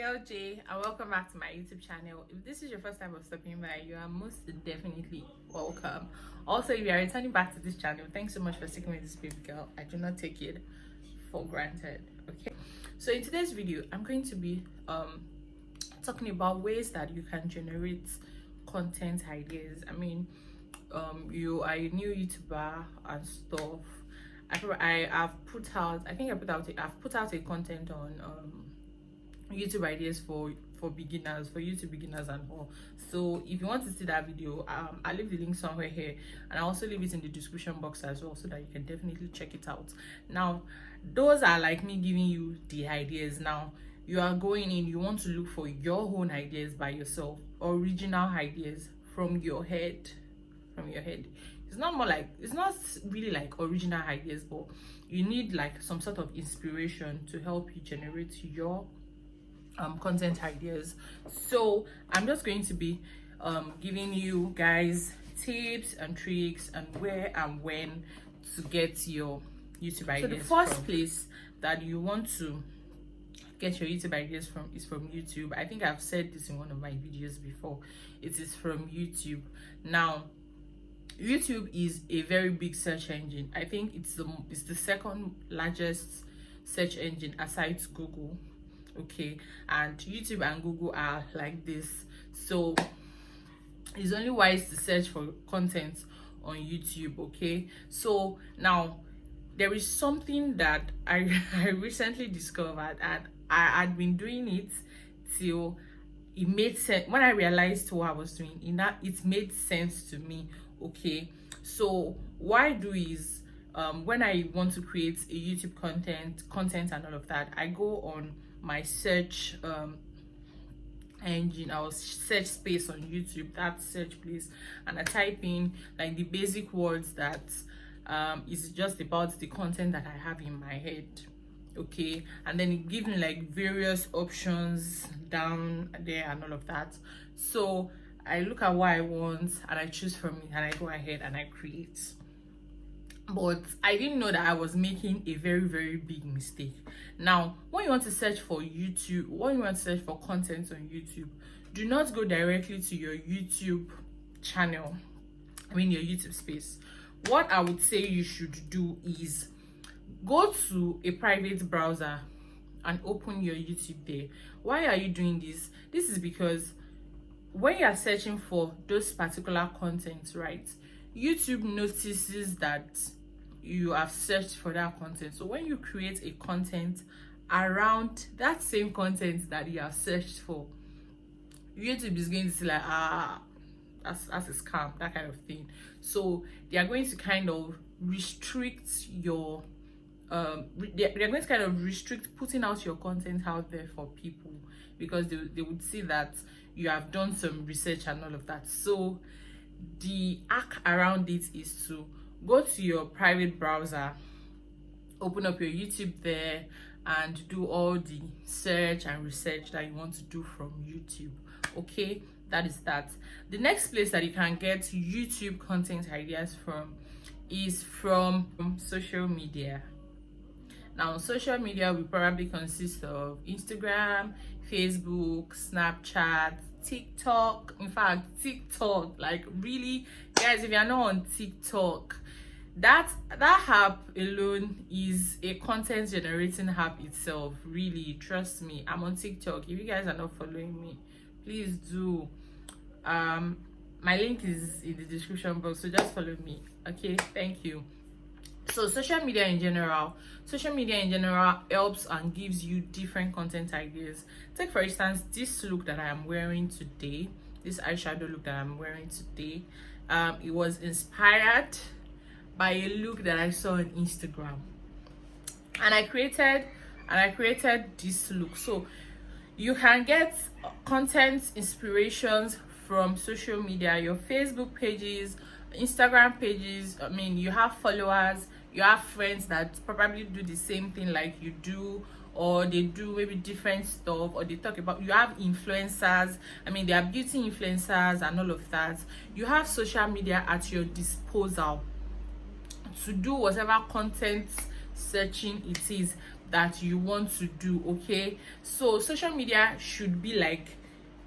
Jaylaoye, and welcome back to my YouTube channel. If this is your first time of stopping by, you are most definitely welcome. Also, if you are returning back to this channel, thanks so much for sticking with this baby girl. I do not take it for granted. Okay, so in today's video, I'm going to be talking about ways that you can generate content ideas. I mean, you are a new YouTuber and stuff. I've put out a content on YouTube ideas for beginners, for YouTube beginners and all. So if you want to see that video, I'll leave the link somewhere here, and I'll also leave it in the description box as well, so that you can definitely check it out. Now, those are like me giving you the ideas. Now you are going in, you want to look for your own ideas by yourself, original ideas from your head. It's not really like original ideas, but you need like some sort of inspiration to help you generate your content ideas. So I'm just going to be giving you guys tips and tricks and where and when to get your YouTube ideas. So the first place that you want to get your YouTube ideas from is from YouTube. I think I've said this in one of my videos before. It is from YouTube. Now, YouTube is a very big search engine. I think it's the second largest search engine aside Google. Okay, and YouTube and Google are like this, so it's only wise to search for content on YouTube. Okay, so now there is something that I recently discovered, and I had been doing it till it made sense. When I realized what I was doing, it made sense to me. Okay, so what I do is when I want to create a YouTube content and all of that, I go on my search engine, our search space on YouTube, that search place, and I type in like the basic words that is just about the content that I have in my head. Okay, and then it gives me like various options down there and all of that. So I look at what I want and I choose from it, and I go ahead and I create. But I didn't know that I was making a very, very big mistake. Now, when you want to search for YouTube, when you want to search for content on YouTube, do not go directly to your YouTube channel, your YouTube space. What I would say you should do is go to a private browser and open your YouTube there. Why are you doing this? This is because when you are searching for those particular contents, right, YouTube notices that you have searched for that content. So when you create a content around that same content that you have searched for, YouTube is going to say like, that's a scam, that kind of thing. So they are going to kind of restrict your they're going to kind of restrict putting out your content out there for people, because they would see that you have done some research and all of that. So the hack around it is to go to your private browser, open up your YouTube there, and do all the search and research that you want to do from YouTube. Okay, that is that. The next place that you can get YouTube content ideas from is from social media. Now, social media will probably consist of Instagram, Facebook, Snapchat, TikTok. In fact, TikTok, like really, guys, if you're not on TikTok, that app alone is a content generating app itself. Really, trust me, I'm on TikTok. If you guys are not following me, please do. My link is in the description box, so just follow me. Okay, thank you. So social media in general helps and gives you different content ideas. Take for instance this look that I am wearing today, this eyeshadow look that I'm wearing today. It was inspired by a look that I saw on Instagram, and I created this look. So you can get content inspirations from social media, your Facebook pages, Instagram pages. You have followers, you have friends that probably do the same thing like you do, or they do maybe different stuff, or they talk about, you have influencers, they are beauty influencers and all of that. You have social media at your disposal to do whatever content searching it is that you want to do. Okay, so social media should be like,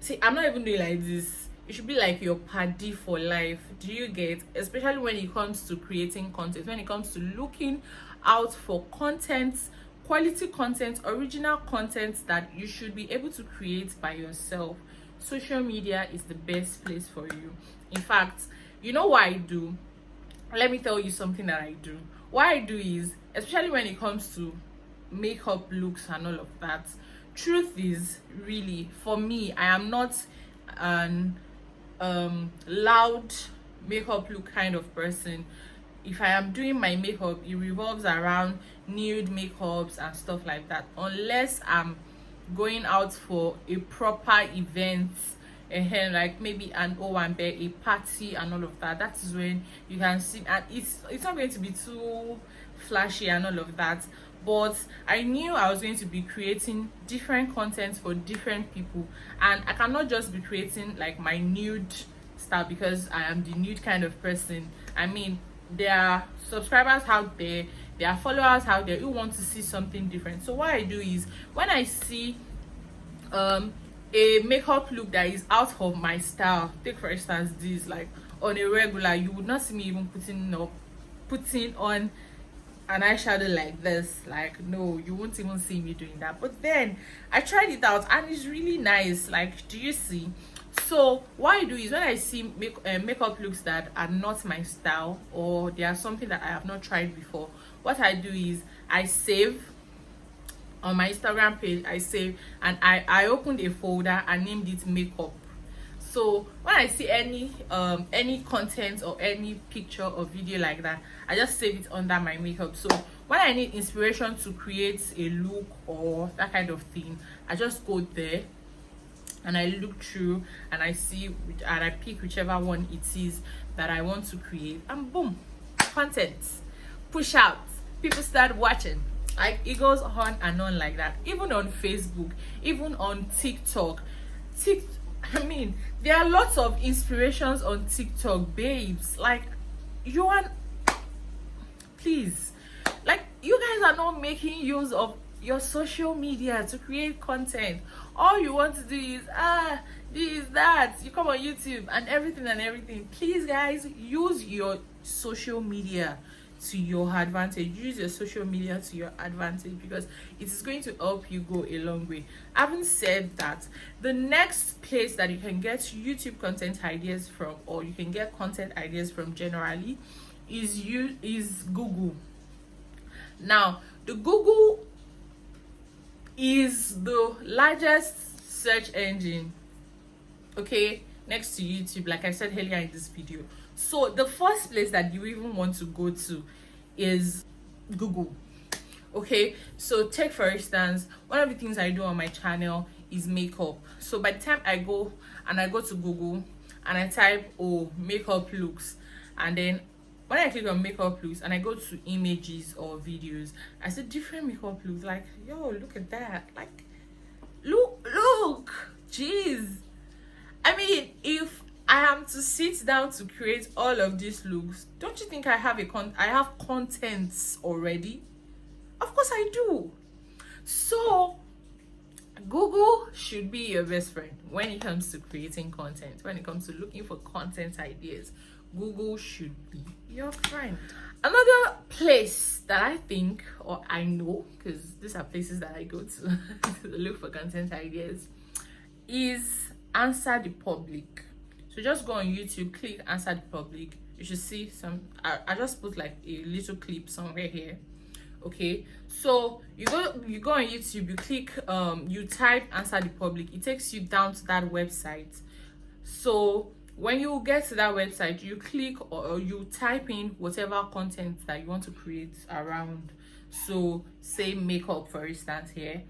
see, I'm not even doing like this, it should be like your paddy for life. Do you get? Especially when it comes to creating content, when it comes to looking out for content, quality content, original content that you should be able to create by yourself. Social media is the best place for you. In fact, you know what I do? Let me tell you something that I do. What I do is, especially when it comes to makeup looks and all of that, truth is, really, for me, I am not an loud makeup look kind of person. If I am doing my makeup, it revolves around nude makeups and stuff like that, unless I'm going out for a proper event, and like maybe an Owambe, a party and all of that. That is when you can see, and it's not going to be too flashy and all of that. But I knew I was going to be creating different content for different people, and I cannot just be creating like my nude stuff because I am the nude kind of person. I mean, there are subscribers out there, there are followers out there who want to see something different. So what I do is, when I see a makeup look that is out of my style, take for instance this, like on a regular, you would not see me even putting on an eyeshadow like this. Like, no, you won't even see me doing that. But then I tried it out and it's really nice. Like, do you see? So what I do is, when I see makeup looks that are not my style, or they are something that I have not tried before, what I do is I save on my Instagram page. I save, and I opened a folder and named it makeup. So when I see any content or any picture or video like that, I just save it under my makeup. So when I need inspiration to create a look or that kind of thing, I just go there and I look through and I see, and I pick whichever one it is that I want to create, and boom, content, push out, people start watching. Like, it goes on and on like that. Even on Facebook, even on TikTok. I mean, there are lots of inspirations on TikTok, babes. Like, you want, please, like, you guys are not making use of your social media to create content. All you want to do is this, that, you come on YouTube and everything. Please, guys, use your social media to your advantage. Use your social media to your advantage, because it is going to help you go a long way. Having said that, the next place that you can get YouTube content ideas from, or you can get content ideas from generally, is Google. Now, the Google is the largest search engine, okay, next to YouTube, like I said earlier in this video. So the first place that you even want to go to is Google. Okay, so take for instance, one of the things I do on my channel is makeup. So by the time I go to Google and I type, oh, makeup looks, and then when I click on makeup looks and I go to images or videos, I see different makeup looks. Like, yo, look at that. Like, look, jeez. I mean, if I am to sit down to create all of these looks, don't you think I have contents already? Of course I do. So Google should be your best friend when it comes to creating content, when it comes to looking for content ideas. Google should be your friend. Another place that I think, or I know, because these are places that I go to to look for content ideas, is Answer the Public. So just go on YouTube, click Answer the Public. You should see some, I just put like a little clip somewhere here. Okay, so you go on YouTube, you click you type Answer the Public, it takes you down to that website. So when you get to that website, you click or you type in whatever content that you want to create around. So say makeup, for instance, here.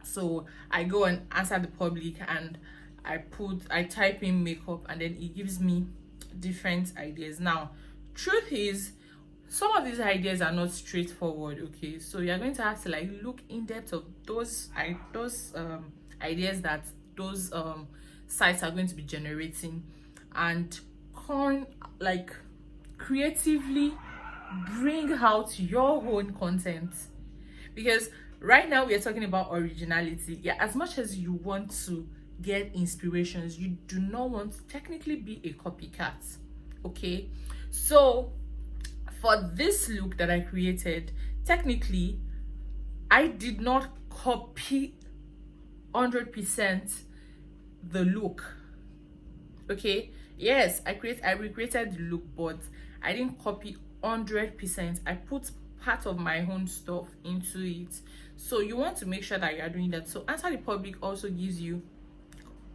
So I go and Answer the Public and I type in makeup, and then it gives me different ideas. Now, truth is, some of these ideas are not straightforward. Okay, so you're going to have to like look in depth of those ideas that those sites are going to be generating, and like creatively bring out your own content. Because right now we are talking about originality. Yeah, as much as you want to get inspirations, you do not want to technically be a copycat. Okay, so for this look that I created, technically I did not copy 100% the look. Okay, yes, I recreated the look, but I didn't copy 100%. I put part of my own stuff into it. So you want to make sure that you are doing that. So Answer the Public also gives you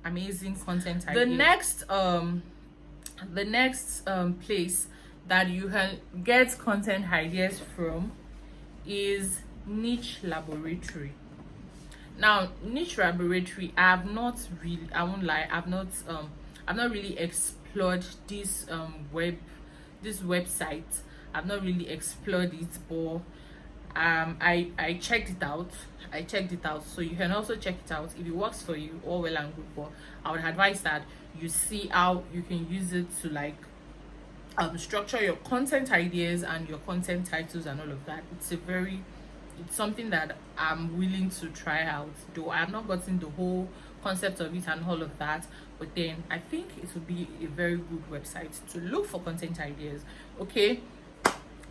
amazing content ideas. The next place that you can get content ideas from is Niche Laboratory. Now, Niche Laboratory, I won't lie, I've not really explored this website. I've not really explored it, but I checked it out. So you can also check it out. If it works for you, all well and good, but I would advise that you see how you can use it to like structure your content ideas and your content titles and all of that. It's something that I'm willing to try out, though I have not gotten the whole concept of it and all of that, but then I think it would be a very good website to look for content ideas. Okay,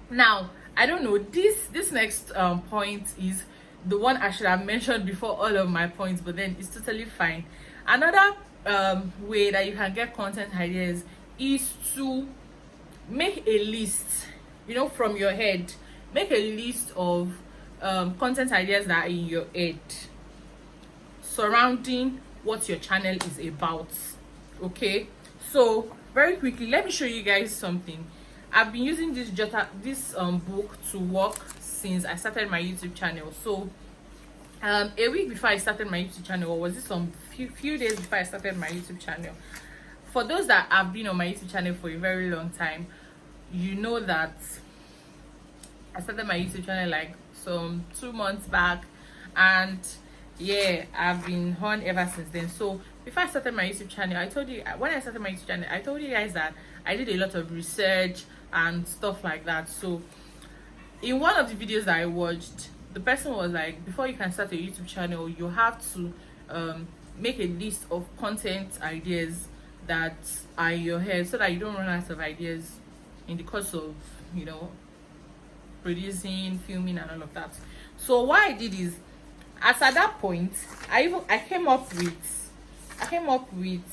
now I don't know, this next point is the one I should have mentioned before all of my points, but then it's totally fine. Another way that you can get content ideas is to make a list, from your head. Make a list of content ideas that are in your head surrounding what your channel is about. Okay, so very quickly, let me show you guys something. I've been using this book to work since I started my YouTube channel. So a week before I started my YouTube channel, or was it some few days before I started my YouTube channel? For those that have been on my YouTube channel for a very long time, you know that I started my YouTube channel like some 2 months back, and yeah, I've been on ever since then. So before I started my YouTube channel, I told you guys that I did a lot of research and stuff like that. So in one of the videos that I watched, the person was like, before you can start a YouTube channel, you have to make a list of content ideas that are in your head, so that you don't run out of ideas in the course of producing, filming and all of that. So what I did is, as at that point, I came up with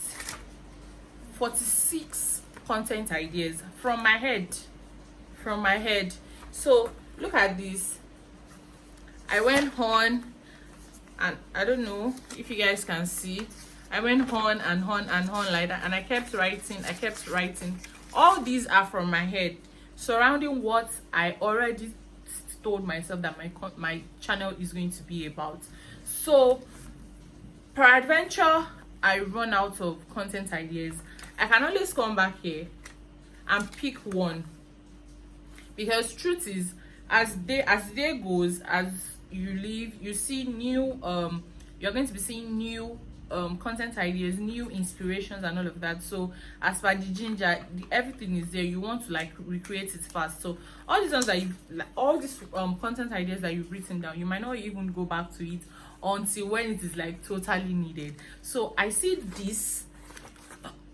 46 content ideas from my head. So look at this. I went on, and I don't know if you guys can see, I went on and on and on like that, and I kept writing. All these are from my head, surrounding what I already told myself that my channel is going to be about. So peradventure I run out of content ideas, I can always come back here and pick one, because truth is, as day goes, as you live, you see new you're going to be seeing new content ideas, new inspirations and all of that. So as per the ginger, everything is there. You want to like recreate it fast. So all these ones that content ideas that you've written down, you might not even go back to it until when it is like totally needed. So I see this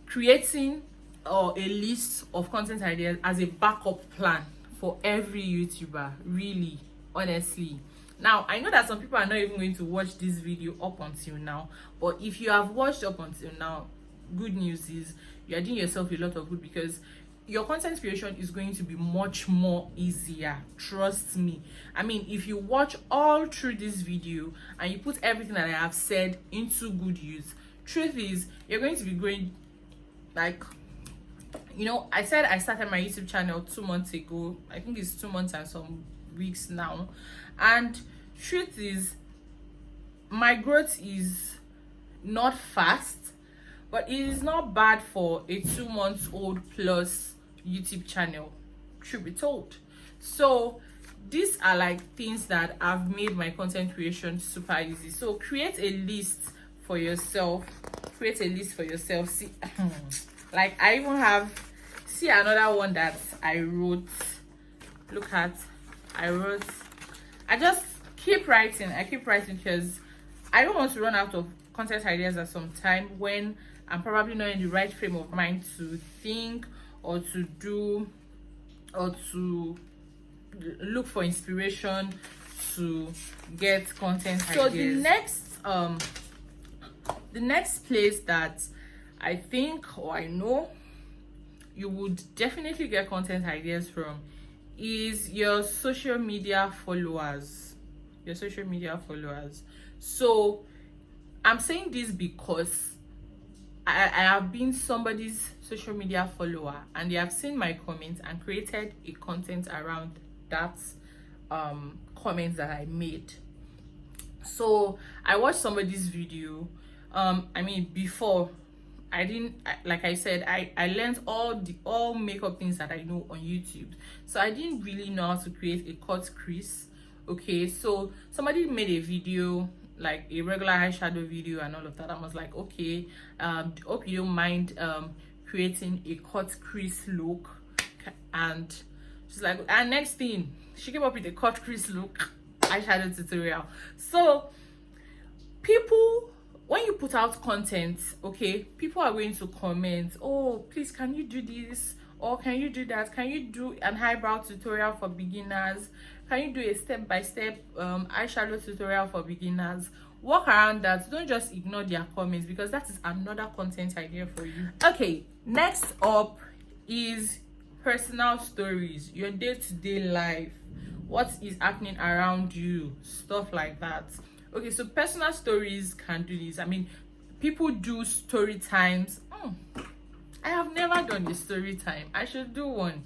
creating a list of content ideas as a backup plan for every YouTuber, really, honestly. Now I know that some people are not even going to watch this video up until now, but if you have watched up until now, good news is you are doing yourself a lot of good, because your content creation is going to be much more easier. Trust me. I mean, if you watch all through this video and you put everything that I have said into good use, truth is, you're going to be going like, I said I started my YouTube channel 2 months ago. I think it's 2 months and some weeks now, and truth is, my growth is not fast, but it is not bad for a 2-month-old plus YouTube channel, truth be told. So these are like things that have made my content creation super easy. So create a list for yourself. See, like I even have, see another one that I wrote. look at, I just keep writing. I keep writing because I don't want to run out of content ideas at some time when I'm probably not in the right frame of mind to think or to do or to look for inspiration to get content ideas. So the next place that I think or I know you would definitely get content ideas from is your social media followers. So I'm saying this because I have been somebody's social media follower and they have seen my comments and created a content around that comment that I made. So I watched somebody's video. Before like I said, I learned all makeup things that I know on YouTube. So I didn't really know how to create a cut crease. Okay, so somebody made a video, like a regular eyeshadow video and all of that. I was like, okay, hope you don't mind creating a cut crease look. And she's like, and next thing, she came up with a cut crease look eyeshadow tutorial. So people, when you put out content, okay, people are going to comment, oh, please, can you do this? Or can you do that? Can you do an eyebrow tutorial for beginners? Can you do a step-by-step eyeshadow tutorial for beginners? Work around that. Don't just ignore their comments because that is another content idea for you. Okay, next up is personal stories, your day-to-day life, what is happening around you, stuff like that. Okay, so personal stories can do this. People do story times. I have never done a story time. I should do one.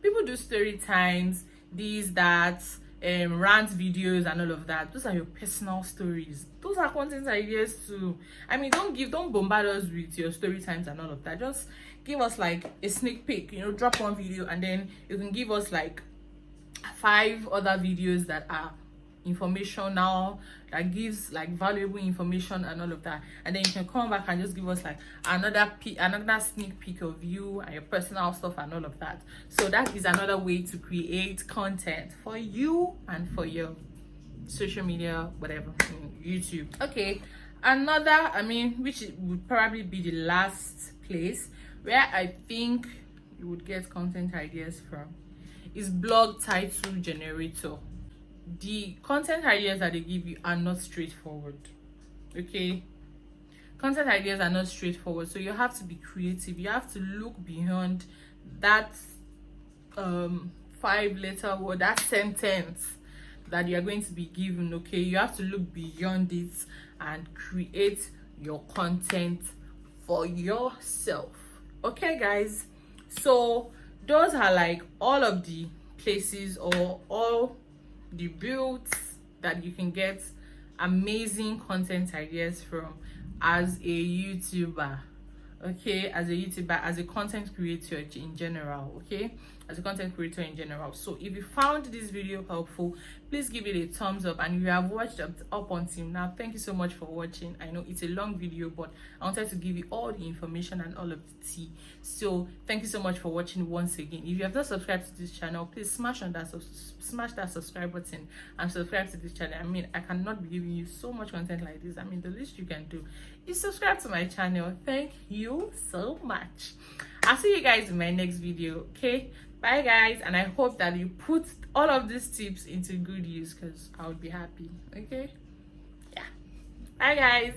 People do story times, rant videos and all of that. Those are your personal stories. Those are content ideas too. Don't bombard us with your story times and all of that. Just give us like a sneak peek, drop one video and then you can give us like 5 other videos that are informational, that gives like valuable information and all of that, and then you can come back and just give us like another sneak peek of you and your personal stuff and all of that. So that is another way to create content for you and for your social media, whatever, YouTube. Okay, another, which would probably be the last place where I think you would get content ideas from, is blog title generator. The content ideas that they give you are not straightforward. Okay, content ideas are not straightforward, so you have to be creative. You have to look beyond that 5-letter word, that sentence that you are going to be given. Okay, you have to look beyond it and create your content for yourself. Okay guys, so those are like all of the places or all the builds that you can get amazing content ideas from as a YouTuber. Okay, as a content creator in general. Okay, as a content creator in general. So if you found this video helpful, please give it a thumbs up, and if you have watched up until now, thank you so much for watching. I know it's a long video, but I wanted to give you all the information and all of the tea. So thank you so much for watching once again. If you have not subscribed to this channel, please smash that subscribe button and subscribe to this channel. I cannot be giving you so much content like this. The least you can do is subscribe to my channel. Thank you so much. I'll see you guys in my next video. Okay, bye guys, and I hope that you put all of these tips into good use because I would be happy. Okay, yeah, bye guys.